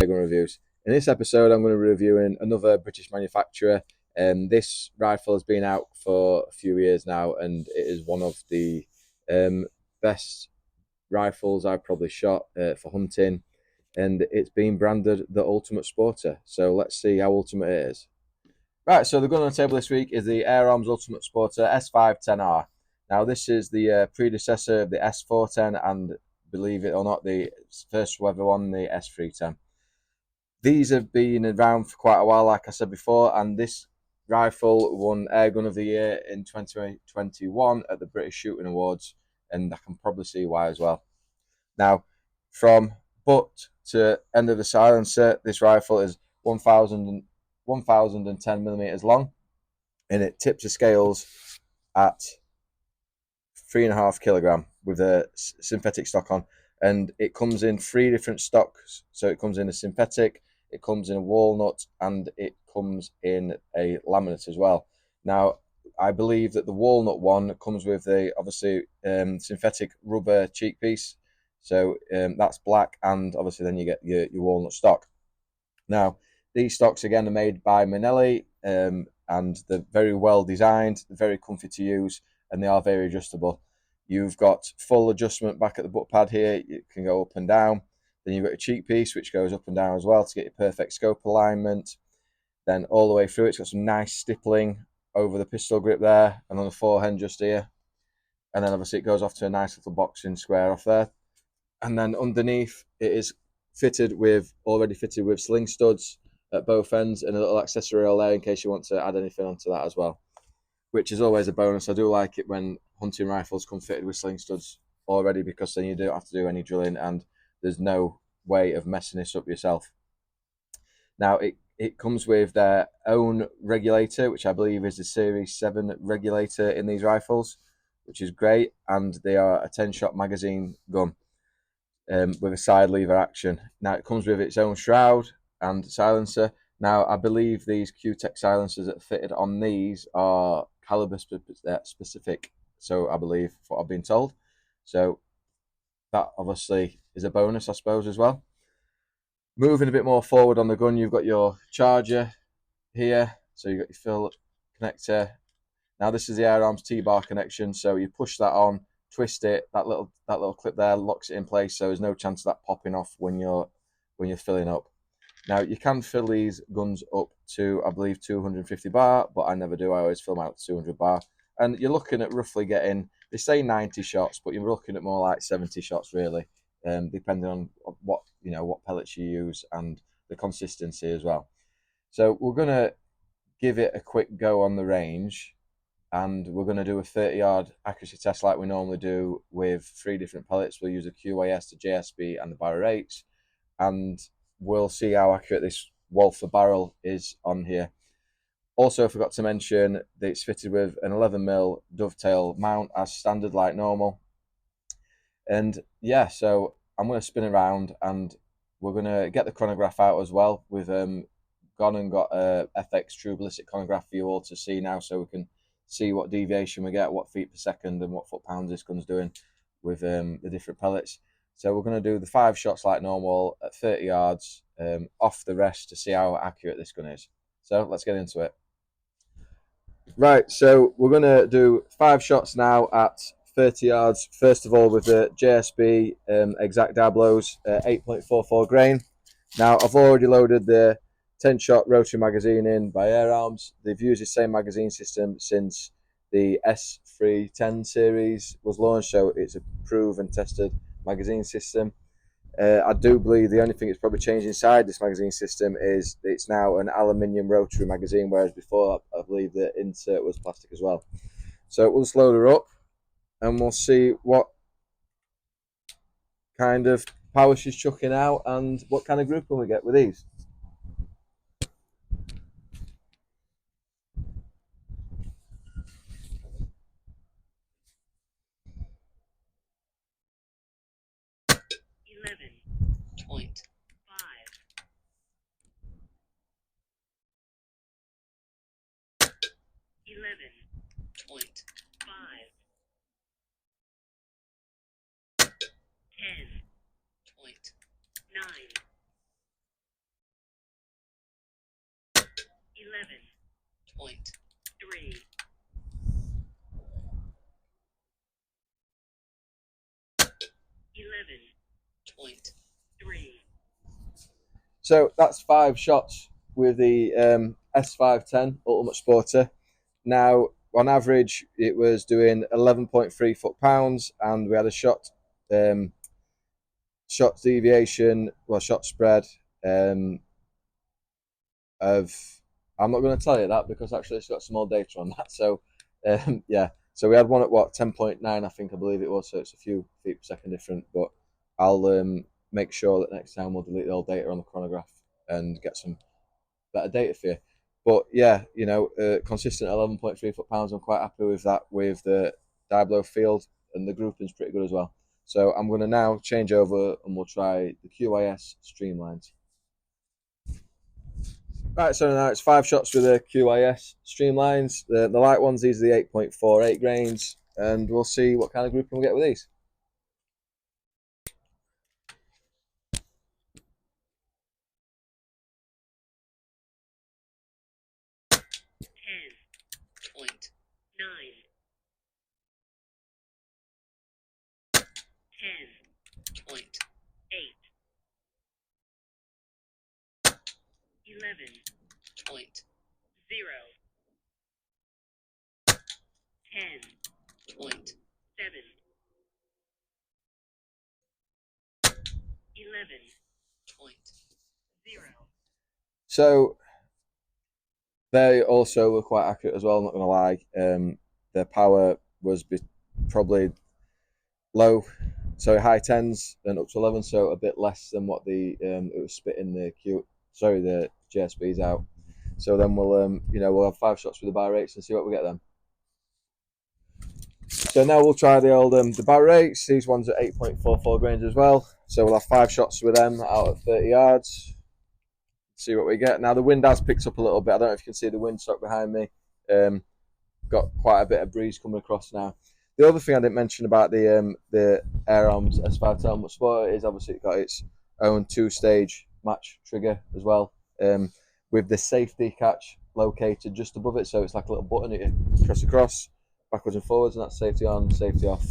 Reviews. In this episode, I'm going to be reviewing another British manufacturer. This rifle has been out for a few years now, and it is one of the best rifles I've probably shot for hunting, and it's been branded the Ultimate Sporter. So let's see how ultimate it is. Right, so the gun on the table this week is the Air Arms Ultimate Sporter S510R. Now, this is the predecessor of the S410 and, believe it or not, the first ever one, the S310. These have been around for quite a while, like I said before, and this rifle won Air Gun of the Year in 2021 at the British Shooting Awards, and I can probably see why as well. Now, from butt to end of the silencer, this rifle is 1,010 millimeters long, and it tips the scales at 3.5 kilogram with a synthetic stock on, and it comes in 3 different stocks. So it comes in a synthetic, it comes in a walnut, and it comes in a laminate as well. Now, I believe that the walnut one comes with the obviously synthetic rubber cheek piece, so that's black, and obviously then you get your walnut stock. Now, these stocks again are made by Manelli, and they're very well designed, they're very comfy to use, and they are very adjustable. You've got full adjustment back at the butt pad here, you can go up and down. Then you've got your cheek piece, which goes up and down as well to get your perfect scope alignment. Then all the way through, it's got some nice stippling over the pistol grip there and on the forehand just here. And then obviously it goes off to a nice little boxing square off there. And then underneath, it is already fitted with sling studs at both ends and a little accessorial there in case you want to add anything onto that as well, which is always a bonus. I do like it when hunting rifles come fitted with sling studs already, because then you don't have to do any drilling and there's no way of messing this up yourself. Now, it comes with their own regulator, which I believe is the Series 7 regulator in these rifles, which is great, and they are a 10-shot magazine gun with a side lever action. Now, it comes with its own shroud and silencer. Now, I believe these Q-Tech silencers that are fitted on these are caliber specific, so I believe, what I've been told. So that obviously is a bonus, I suppose, as well. Moving a bit more forward on the gun, you've got your charger here, so you've got your fill connector. Now, this is the Air Arms T-bar connection, so you push that on, twist it, that little clip there locks it in place, so there's no chance of that popping off when you're filling up. Now, you can fill these guns up to, I believe, 250 bar, but I never do. I always fill them out to 200 bar. And you're looking at roughly getting, they say 90 shots, but you're looking at more like 70 shots, really, depending on what pellets you use and the consistency as well. So we're going to give it a quick go on the range, and we're going to do a 30-yard accuracy test like we normally do with 3 different pellets. We'll use the QYS, the JSB, and the Barracuda, and we'll see how accurate this Walther barrel is on here. Also, I forgot to mention that it's fitted with an 11mm dovetail mount as standard, like normal. And yeah, so I'm going to spin around, and we're going to get the chronograph out as well. We've gone and got a FX True Ballistic chronograph for you all to see now, so we can see what deviation we get, what feet per second, and what foot-pounds this gun's doing with the different pellets. So we're going to do the 5 shots like normal at 30 yards off the rest to see how accurate this gun is. So let's get into it. Right, so we're going to do 5 shots now at 30 yards. First of all, with the JSB Exact Dablos 8.44 grain. Now, I've already loaded the 10-shot rotary magazine in by Air Arms. They've used the same magazine system since the S310 series was launched, so it's a proven, tested magazine system. I do believe the only thing that's probably changed inside this magazine system is it's now an aluminium rotary magazine, whereas before I believe the insert was plastic as well. So we'll just load her up and we'll see what kind of power she's chucking out and what kind of grouping we get with these. So that's 5 shots with the S510 Ultimate Sporter. Now, on average, it was doing 11.3 foot-pounds, and we had a shot deviation, well, shot spread of, I'm not going to tell you that because actually it's got some more data on that. So, yeah. So we had one at 10.9, I believe it was. So it's a few feet per second different. But I'll make sure that next time we'll delete the old data on the chronograph and get some better data for you. But yeah, consistent 11.3 foot-pounds. I'm quite happy with that with the Diablo field, and the grouping's pretty good as well. So I'm going to now change over and we'll try the QYS Streamlines. Right, so now it's 5 shots with the QYS Streamlines. The light ones, these are the 8.48 grains, and we'll see what kind of grouping we'll get with these. So they also were quite accurate as well, I'm not going to lie. Their power was probably low, so high 10s and up to 11, so a bit less than what it was spitting the JSBs out. So then we'll have 5 shots with the bar rates and see what we get then. So now we'll try the old the bar rates. These ones are 8.44 grains as well. So we'll have 5 shots with them out at 30 yards. See what we get. Now the wind has picked up a little bit. I don't know if you can see the windsock behind me. Got quite a bit of breeze coming across now. The other thing I didn't mention about the Air Arms S510 Sport is obviously it got its own 2-stage match trigger as well, with the safety catch located just above it. So it's like a little button that you press across, backwards and forwards, and that's safety on, safety off.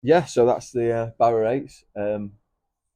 Yeah, so that's the Barra 8s. I'm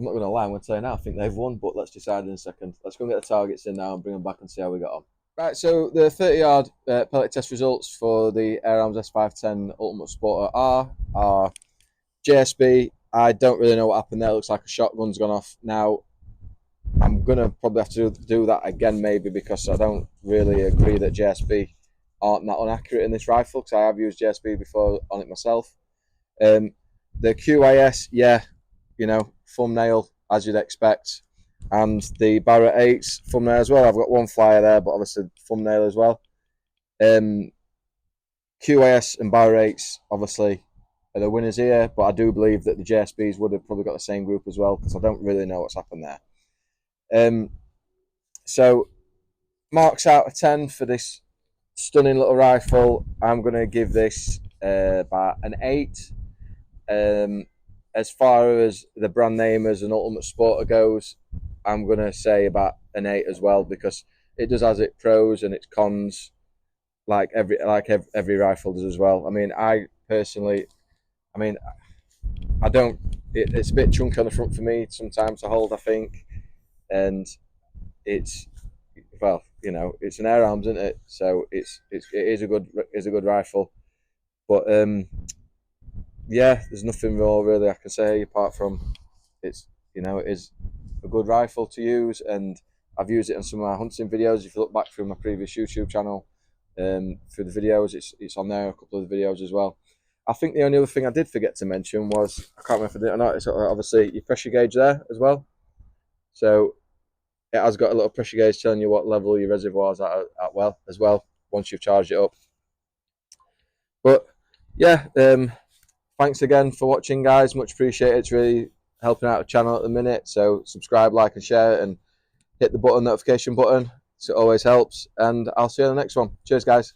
not going to lie, I'm going to tell you now, I think they've won, but let's decide in a second. Let's go and get the targets in now and bring them back and see how we got on. Right, so the 30-yard pellet test results for the Air Arms S510 Ultimate Sporter R are JSB. I don't really know what happened there. It looks like a shotgun's gone off. Now, I'm going to probably have to do that again maybe because I don't really agree that JSB aren't that inaccurate in this rifle because I have used JSB before on it myself. The QYS, yeah, thumbnail as you'd expect. And the Barra 8s thumbnail as well. I've got one flyer there, but obviously thumbnail as well. QYS and Barra 8s obviously are the winners here, but I do believe that the JSBs would have probably got the same group as well because I don't really know what's happened there. So marks out of 10 for this stunning little rifle. I'm going to give this about an 8. As far as the brand name as an Ultimate Sporter goes, I'm going to say about an 8 as well because it does has its pros and its cons, like every rifle does as well. I mean, I personally, I don't. It's a bit chunky on the front for me sometimes to hold, I think, and it's well, you know, it's an Air Arms, isn't it? So it is a good rifle. But yeah, there's nothing more really I can say apart from it's, you know, it is a good rifle to use, and I've used it on some of my hunting videos. If you look back through my previous YouTube channel, through the videos, it's on there, a couple of the videos as well. I think the only other thing I did forget to mention was, I can't remember if I did or not, it's obviously your pressure gauge there as well. So it has got a little pressure gauge telling you what level your reservoir's at well as well once you've charged it up. But yeah, thanks again for watching, guys. Much appreciated. It's really helping out the channel at the minute. So subscribe, like, and share, and hit the notification button. So it always helps. And I'll see you on the next one. Cheers, guys.